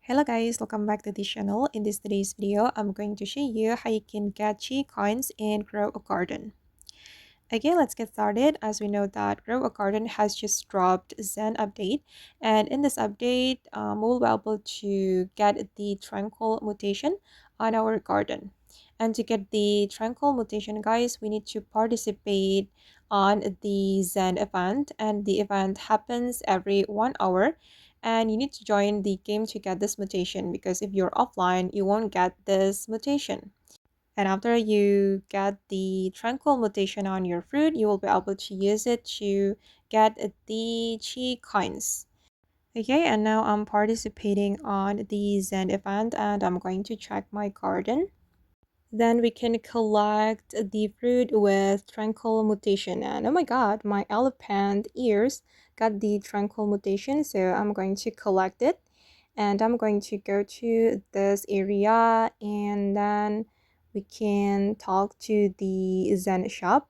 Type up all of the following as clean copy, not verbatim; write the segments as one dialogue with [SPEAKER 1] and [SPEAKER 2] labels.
[SPEAKER 1] Hello guys, welcome back to this channel. In this today's video, I'm going to show you how you can get Chi coins and grow a garden. Okay, let's get started. As we know that Grow a Garden has just dropped Zen update, and in this update, we'll be able to get the Tranquil mutation on our garden. And to get the Tranquil mutation, guys, we need to participate on the Zen event, and the event happens every 1 hour. And you need to join the game to get this mutation because if you're offline, you won't get this mutation. And after you get the tranquil mutation on your fruit, you will be able to use it to get the chi coins. Okay, and now I'm participating on the Zen event and I'm going to check my garden. Then we can collect the fruit with tranquil mutation. And oh my god, my elephant ears got the tranquil mutation, so I'm going to collect it. And I'm going to go to this area and then we can talk to the Zen shop.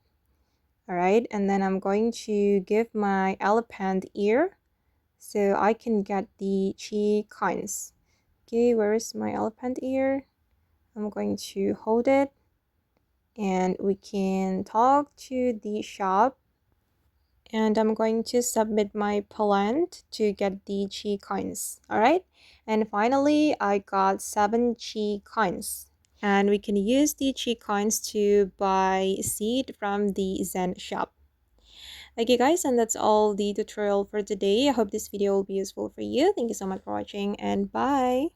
[SPEAKER 1] All right, and then I'm going to give my elephant ear so I can get the chi coins. Okay, where's my elephant ear? I'm going to hold it and we can talk to the shop, and I'm going to submit my plant to get the chi coins. All right, and finally I got 7 chi coins, and we can use the chi coins to buy seed from the Zen shop. Okay guys, and that's all the tutorial for today. I hope this video will be useful for you. Thank you so much for watching and bye.